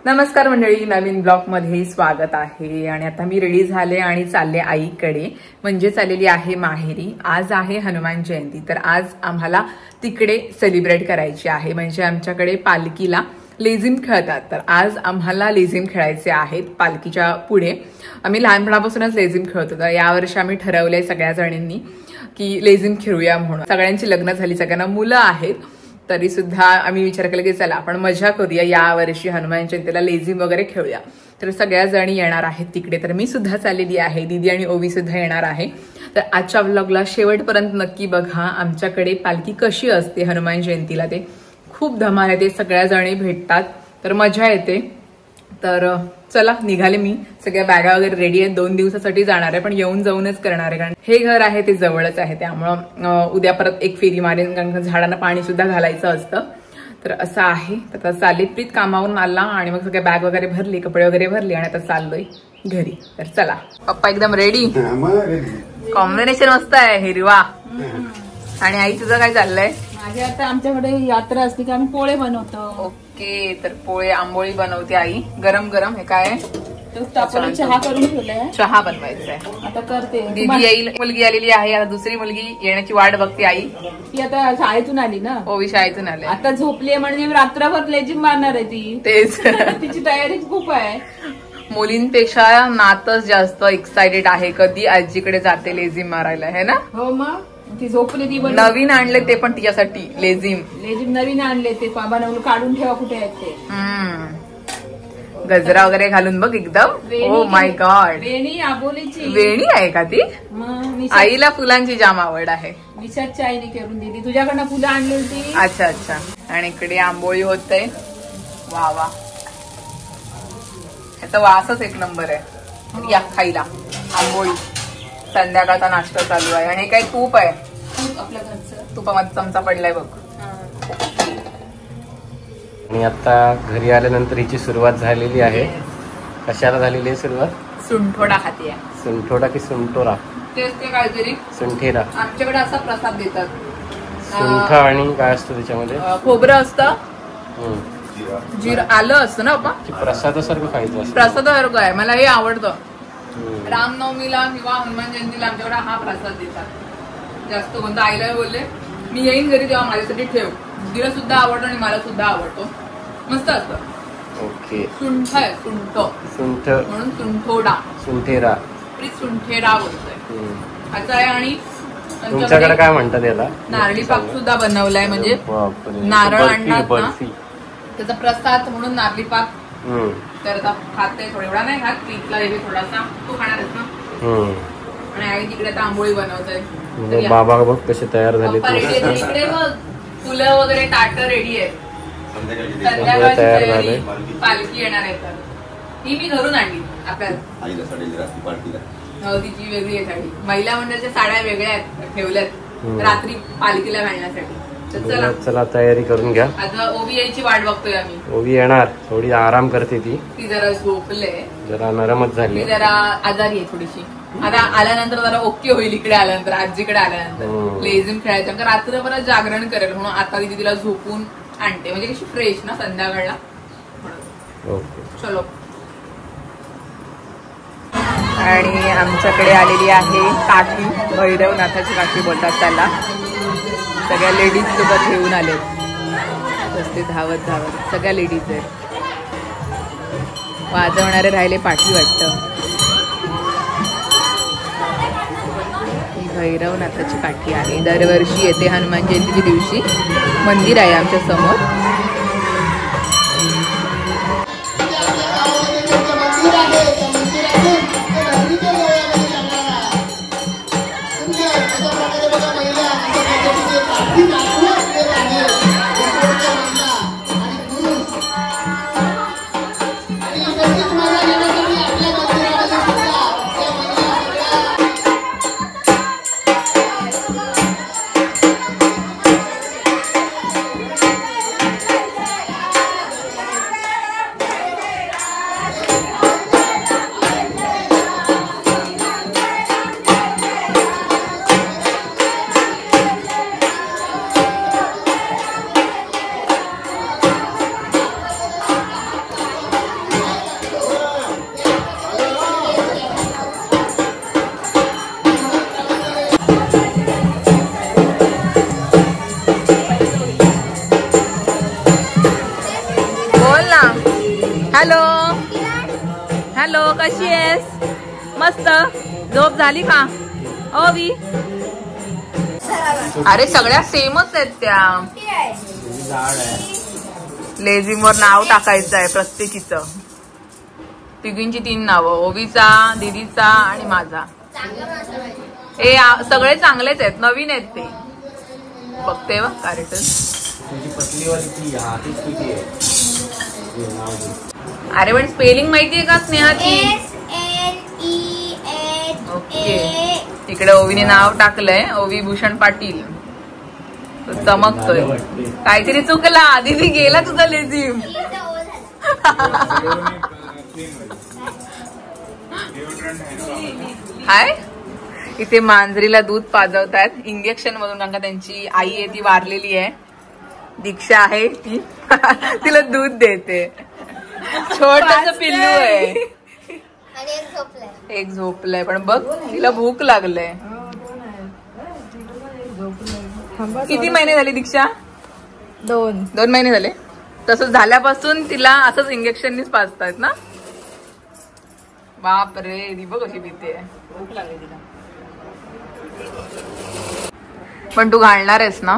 नमस्कार मंडळी, नवीन ब्लॉग मध्ये स्वागत आहे। आणि आता मी रेडी झाले आणि चालले आईकडे, म्हणजे चाललेली आहे माहेरी। आज आहे हनुमान जयंती, तर आज आम्हाला तिकडे सेलिब्रेट करायची आहे। म्हणजे आमच्याकडे पालखीला लेझिम खेळतात, तर आज आम्हाला लेझिम खेळायचे आहेत पालखीच्या पुढे। आम्ही लहानपणापासूनच लेझिम खेळतो, तर यावर्षी आम्ही ठरवलंय सगळ्या जणींनी की लेझिम खेळूया म्हणून। सगळ्यांची लग्न झाली, सगळ्यांना मुलं आहेत, तरी सुद्धा आम्ही विचार केला की चला आपण मजा करूया, या वर्षी हनुमान जयंतीला लेझिम वगैरे खेळूया। तर सगळ्या जणी येणार आहेत तिकडे, तर मी सुद्धा चाललेली आहे, दीदी आणि ओवी सुद्धा येणार आहे। तर आजच्या व्लॉगला शेवटपर्यंत नक्की बघा। आमच्याकडे पालखी कशी असते हनुमान जयंतीला ते खूप धमाल येते, सगळ्या जणी भेटतात, तर मजा येते। तर चला निघाले, मी सगळ्या बॅगा वगैरे रेडी आहेत। 2 दिवसासाठी जाणार आहे, पण येऊन जाऊनच करणार आहे, कारण हे घर आहे ते जवळच आहे, त्यामुळं उद्या परत एक फेरी मारेन, कारण झाडांना पाणी सुद्धा घालायचं असतं। तर असं आहे। आता चालले, प्रीत कामावरून आला आणि मग सगळ्या बॅग वगैरे भरली, कपडे वगैरे भरले आणि आता चाललोय घरी। तर चला, पप्पा एकदम रेडी, कॉम्बिनेशन मस्त आहे, हिरवा। आणि आई तुझं काय चाललंय? माझी आता आमच्याकडे यात्रा असते की आम्ही पोळे बनवतो। ओके, तर पोळे आंबोळी बनवते आई, गरम गरम। हे काय? चहा करून ठेवलाय, चहा बनवायचा आहे, आता करते। दीदी येईल, मुलगी आलेली आहे, आता दुसरी मुलगी येण्याची वाट बघते आई। ती आता शाळेतून आली ना, ओवी शाळेतून आले, आता झोपली म्हणजे रात्रभर लेझिम मारणार आहे ती, तेच तिची तयारी खूप आहे। मुलींपेक्षा नातच जास्त एक्साइटेड आहे, कधी आजीकडे जाते लेझिम मारायला, है ना? हो, मग ती झोपली, ती नवीन आणले ते पण तिच्यासाठी लेझिम नवीन आणले ते, बनवून काढून ठेवा कुठे आहेत ते। गजरा वगैरे घालून बघ एकदम, ओ माय गॉड। वेणी आबोलीची वेणी आहे का ती? आईला फुलांची जाम आवड आहे, विशाखच्या आईने करून दिली, तुझ्याकडनं फुलं आणली होती। अच्छा अच्छा। आणि इकडे आंबोळी होते, वा वा, ह्याचा वासच एक नंबर आहे। या खायला आंबोळी, संध्याकाळचा नाश्ता चालू आहे। आणि काही तूप आहे, आपल्या घरचं, तुपामध्ये चमचा पडलाय बघ। आणि आता घरी आल्यानंतर हिची सुरुवात झालेली आहे। कशाला झालेली आहे सुरुवात? सुंठोडा खाते। सुंठोडा की सुंटोरा? तेच ते काहीतरी, सुंठेरा। आमच्याकडे असा प्रसाद देतात, सुंठ आणि काय असतं त्याच्यामध्ये? खोबरं असतं, जिरं, आलं असतं ना बाबा, प्रसादासारखं खायचं असतं। प्रसादासारखं आहे, मला हे आवडतं। रामनवमीला किंवा हनुमान जयंतीला आमच्याकडे हा प्रसाद देतात जास्त। कोणतं आईला बोलले मी येईन घरी तेव्हा माझ्यासाठी ठेव, तिला सुद्धा आवडतो आणि मला सुद्धा आवडतो, मस्त असतं। ओके, सुंठ आहे, सुंठ, सुंठ म्हणून सुंठोडा, सुंठेरा, सुंठेरा बोलतोय असं आहे। आणि तुमच्याकडे काय म्हणतात याला? नारळी पाक सुद्धा बनवलाय, म्हणजे नारळ आणतात ना, त्याचा प्रसाद म्हणून नारळी पाक। तर आता खाते, थोडा एवढा नाही खात, प्रीतला देते थोडासा, तू खाणारच ना। आणि आई तिकडे आता आंबोळी बनवतोय, बाबा बघ कसे तयार झाले, इकडे बघ फुलं वगैरे, ताट रेडी आहे, संध्याकाळची तयारी, पालखी येणार आहे। तर ही मी घरून आणली आपल्याला, तिची वेगळी आहे साडी, महिला मंडळाच्या साड्या वेगळ्या आहेत, ठेवल्यात रात्री पालखीला घालण्यासाठी। चला तयारी करून घ्या, आता ओवी यायची वाट बघतोय आम्ही। ओवी येणार, थोडी आराम करते ती जरा झोपले, जरा नरमच झाली, जरा आजारी आहे थोडीशी। आता आल्यानंतर जरा ओके होईल, इकडे आल्यानंतर, आजीकडे आल्यानंतर लेझिम खेळायचं, कारण रात्रभर जागरण करेल, म्हणून आता ती तिला झोपून आणते, म्हणजे कशी फ्रेश ना संध्याकाळला। चलो। आणि आमच्याकडे आलेली आहे काठी, भैरवनाथाची काठी बोलतात त्याला, सगळ्या लेडीज सोबत घेऊन आले, रस्ते धावत धावत सगळ्या लेडीज आहेत, वाजवणारे राहिले पाठी वाटतं। ही भैरवनाथाची काठी आहे, दरवर्षी येते हनुमान जयंतीच्या दिवशी, मंदिर आहे आमच्या समोर। हॅलो हॅलो, कशी आहेस? मस्त. झोप झाली का ओवी? अरे सगळ्या सेमच आहेत त्या. लेझिमवर नाव टाकायचं आहे प्रत्येकीचं. तिघींची 3 नावं, ओवीचा, दीदीचा आणि माझा. हे सगळे चांगलेच आहेत, नवीन आहेत ते. बघते वा कार्टून. अरे पण स्पेलिंग माहितीये का स्नेहाची? ओके. इकडे ओवीने नाव टाकलंय, ओवी भूषण पाटील. चमकतोय. काहीतरी चुकला, दीदी गेला तुझा लेझिम. हाय. इथे मांजरीला दूध पाजवतात इंजेक्शन मधून, कारण का त्यांची आई आहे ती वारलेली आहे. दीक्षा आहे ती तिला दूध देते. छोटस पिल्लू आहे. एक झोपलाय पण बघ तिला भूक लागलंय. किती महिने झाले दीक्षा? 2 महिने झाले. तसं झाल्यापासून तिला असंच इंजेक्शननीच पाजतायत ना. बाप रे, ती बघ कशी भीती आहे. भूक लागली तिला. पण तू घालणार आहेस ना?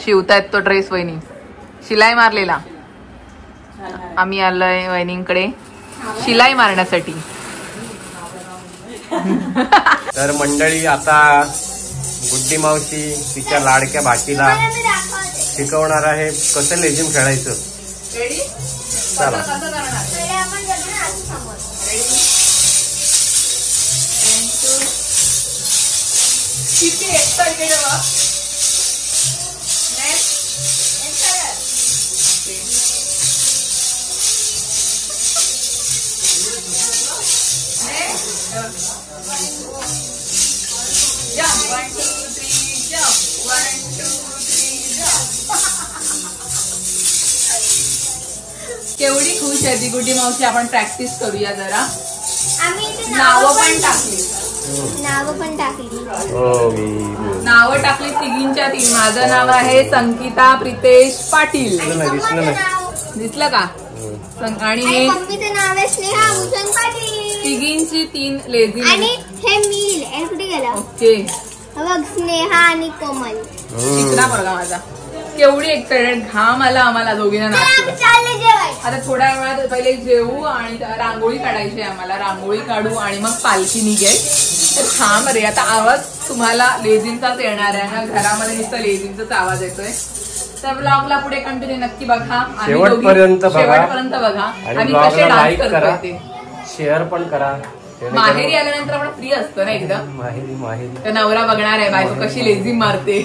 शिवतायत तो ड्रेस वहिनी, शिलाई मारलेला. आम्ही आलोय वहिनींकडे शिलाई मारण्यासाठी. तर मंडळी, आता गुड्डी मावशी तिच्या लाडक्या भाचीला शिकवणार आहे कसं लेझिम खेळायचं. चला. केवढी खुश आहे ती गुड्डी मावशी. आपण प्रॅक्टिस करूया जरा. नावं पण टाकली. नावं टाकली तिघींच्या 3. माझं नाव आहे संकिता प्रितेश पाटील. दिसलं का? आणि हे नाव आहे स्नेहा भूषण पाटील. तिघींची 3 लेझिम. आणि हे मी कुठे गेला? ओके. बघ स्नेहा आणि कोमल. तिकडा बघा माझा. केवढी एक्साइटेड. घाम आला आम्हाला दोघींना नाचतो. आता थोड्या वेळात पहिले जेवू आणि रांगोळी काढायची आहे आम्हाला. रांगोळी काढू आणि मग पालखी निघेल. तर थांब रे, आता आवाज तुम्हाला लेझिमचाच येणार आहे ना. घरामध्ये नुसतं लेझिमचाच आवाज येतोय. तर ब्लॉगला पुढे कंटिन्यू नक्की बघा. शेवटपर्यंत बघा. आणि कसे डान्स करतोय ते शेअर पण करा. माहेरी आल्यानंतर आपण फ्री असतो ना एकदम. माहेरी तर नवरा बघणार आहे बायको कशी लेझिम मारते.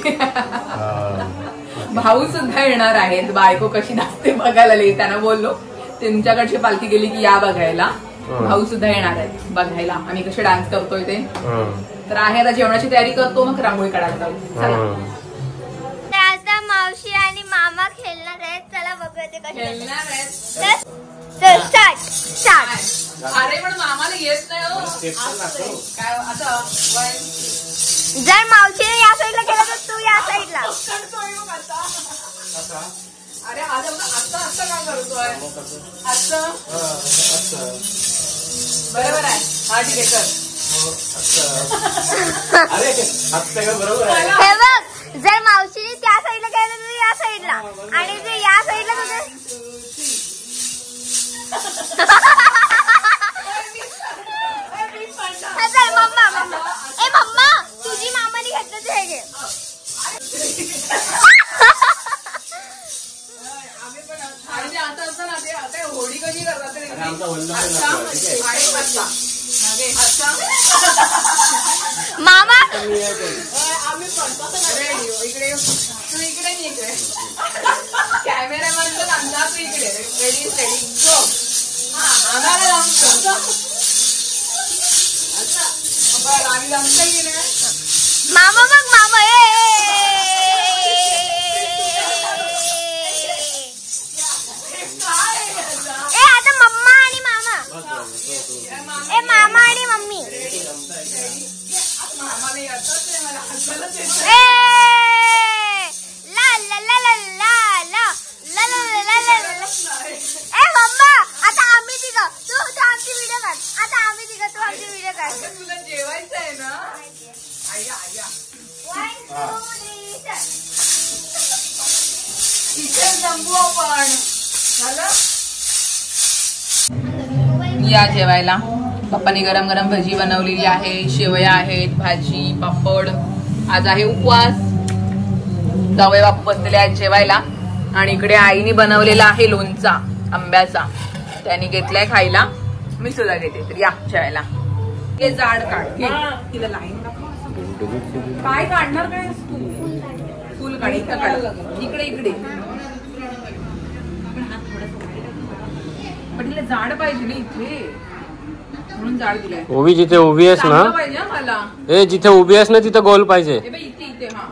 भाऊ सुद्धा येणार आहेत, बायको कशी नाचते बघायला. त्यांना बोललो तुमच्याकडची पालखी गेली की या बघायला. भाऊ सुद्धा येणार आहेत बघायला आम्ही कसे डान्स करतोय ते. तर आहे आता जेवणाची तयारी करतो, मग रांगोळी काढायला जाऊ. आता मावशी आणि मामा खेळणार आहेत. चला बघूया ते कसे खेळणार आहेत. अरे पण मामाला येत नाही हो. काय आता जर मावशीने या साईडला केलं तर तू या साईडला. अरे आज आता असं का करतोय? असं बरोबर आहे. हा ठीक आहे कर. हे बघ, जर मावशीने त्या साईडला केलं तर या साईडला, आणि जर या साईडला मम्मा ए मम्मा, तुझी मामाने घेतलं ते हे घे. आता असं ना ते होळी कशी करतात मामा. आम्ही इकडे तू इकडे इकडे कॅमेरामॅन तर आणला तू इकडे. रेडी रेडी गो. हा आम्हाला लावतो आम्ही जमता की नाही. मामा मग मामा आता मम्मा आणि मामा. ए मामा आणि मम्मी. ला ला ला ला ला ला ला ला ला ला. ए मम्मा या जेवायला. पप्पानी गरम गरम भजी बनवलेली आहे, शेवया आहेत, भाजी, पापड. आज आहे उपवास. जावई बापू बसलेले आहेत जेवायला. आणि इकडे आईने बनवलेला आहे लोणचा आंब्याचा, त्यांनी घेतलाय खायला, मी सुद्धा घेते. तर या जेवायला. हे जाड काढ, तिला लाईन काय काढणार काय तू? फुल काढ, इथं काढ, इकडे इकडे. पण तिला जाड पाहिजे ना इथे, म्हणून जाड दिलाय. उभी जिथे उभी आहेस ना पाहिजे मला, ए जिथे उभी आहेस ना तिथे गोल पाहिजे. इथे इथे. हा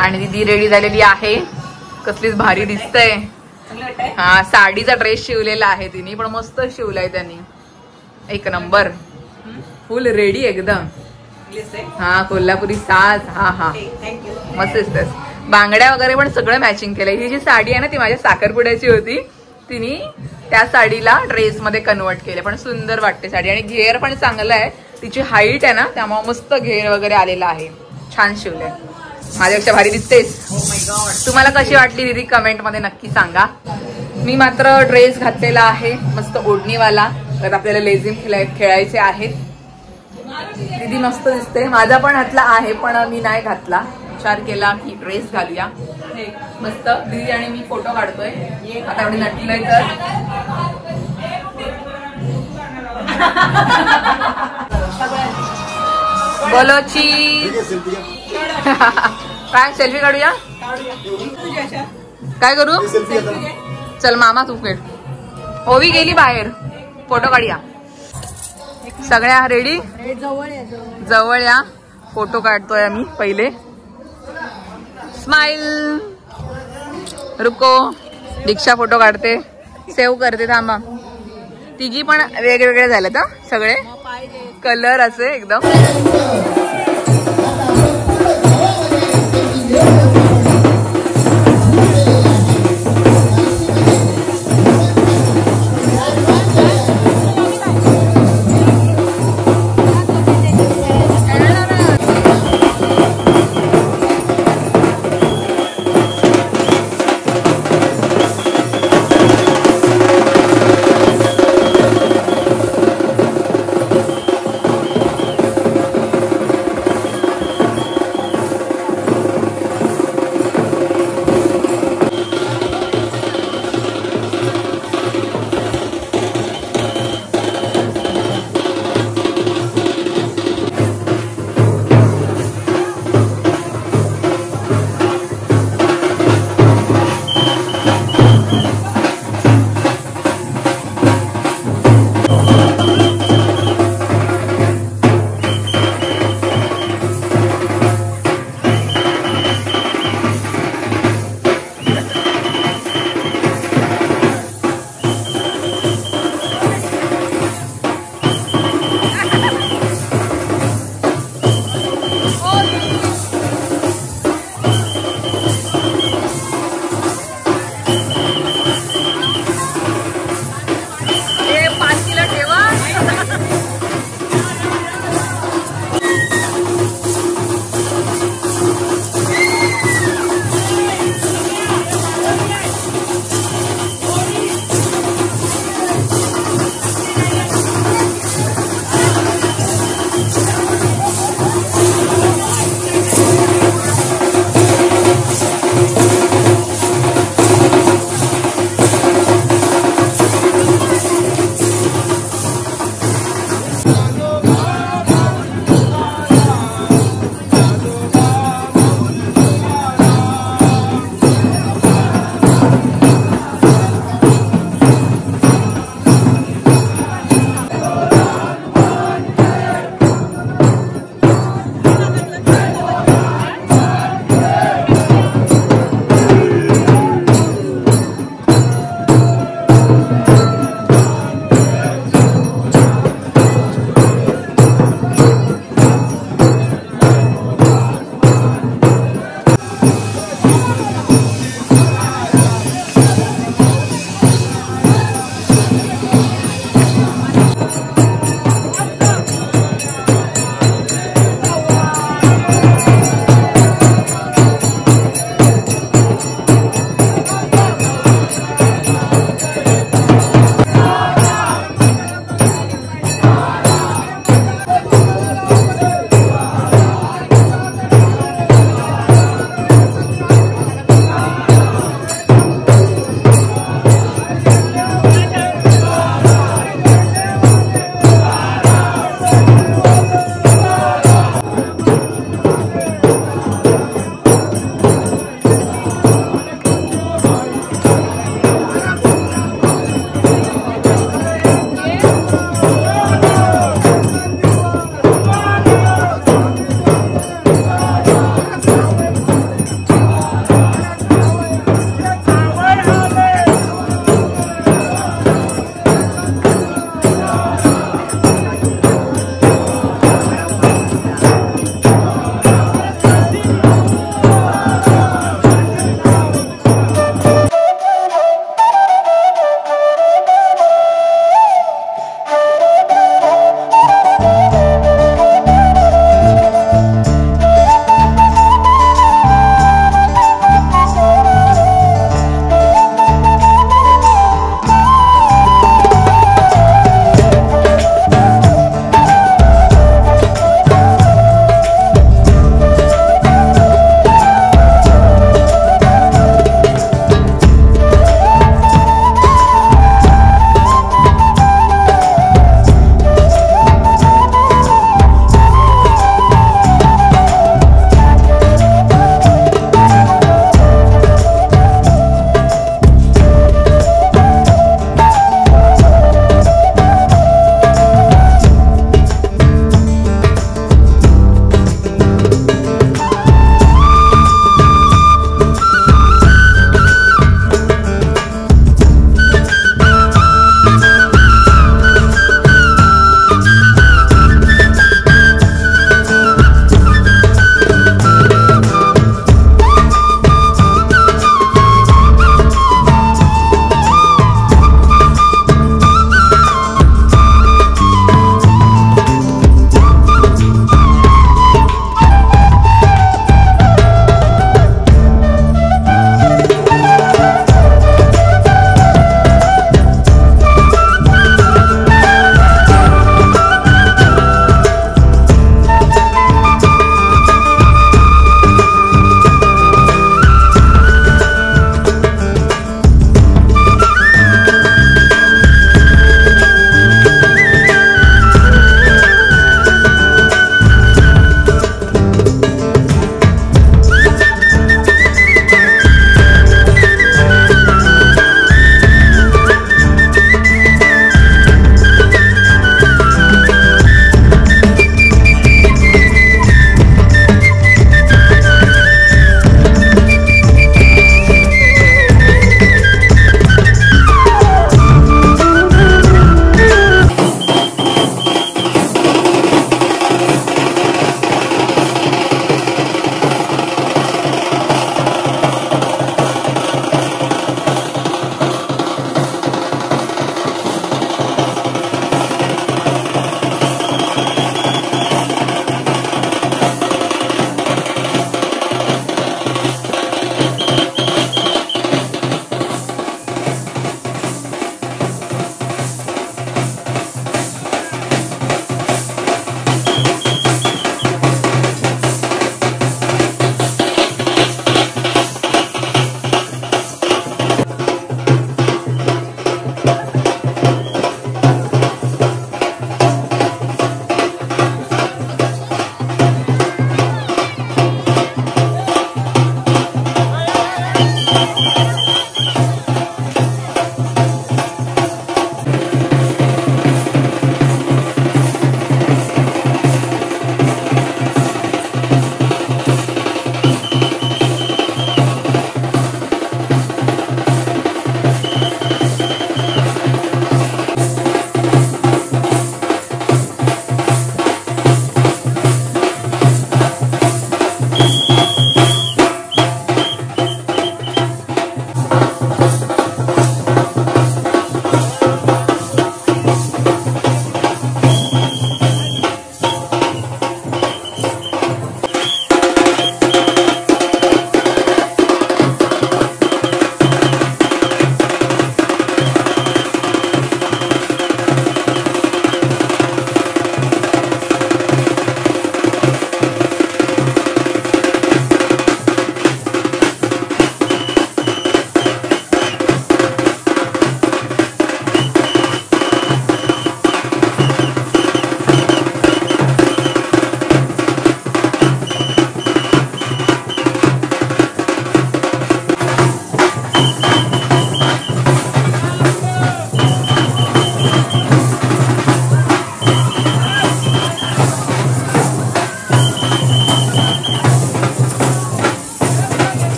आणि दीदी रेडी झालेली आहे. कसलीच भारी दिसतंय. हा साडीचा ड्रेस शिवलेला आहे तिने, पण मस्त शिवलाय त्यांनी, एक नंबर. फुल रेडी एकदम. हा कोल्हापुरी साज. हा हा मस्त दिसतंय. बांगड्या वगैरे पण सगळं मॅचिंग केलंय. ही जी साडी आहे ना ती माझ्या साखरपुड्याची होती, तिने त्या साडीला ड्रेस मध्ये कन्वर्ट केले. पण सुंदर वाटते साडी आणि घेर पण चांगला आहे. तिची हाईट आहे ना त्यामुळे मस्त घेर वगैरे आलेला आहे. छान शिवलंय. माझ्यापेक्षा भारी दिसतेस. तुम्हाला कशी वाटली दीदी कमेंट मध्ये नक्की सांगा. मी मात्र ड्रेस घातलेला आहे मस्त ओढणीवाला. तर आपल्याला लेझिम खेळायचे आहेत. दीदी मस्त दिसते. माझा पण घातला आहे पण मी नाही घातला. विचार केला की ड्रेस घालूया. मस्त दीदी आणि मी फोटो काढतोय. आता एवढी नटलोय तर बोलो चीज. काय सेल्फी काढूया? काय करू? चल मामा तू खेळ. ओवी गेली बाहेर, फोटो काढूया. सगळ्या रेडी? जवळ या. फोटो काढतोय आम्ही. पहिले स्माइल. रुको. दीक्षा फोटो काढते, सेव्ह करते. थांबा. तिघी पण वेगवेगळे झालेत सगळे कलर असे एकदम.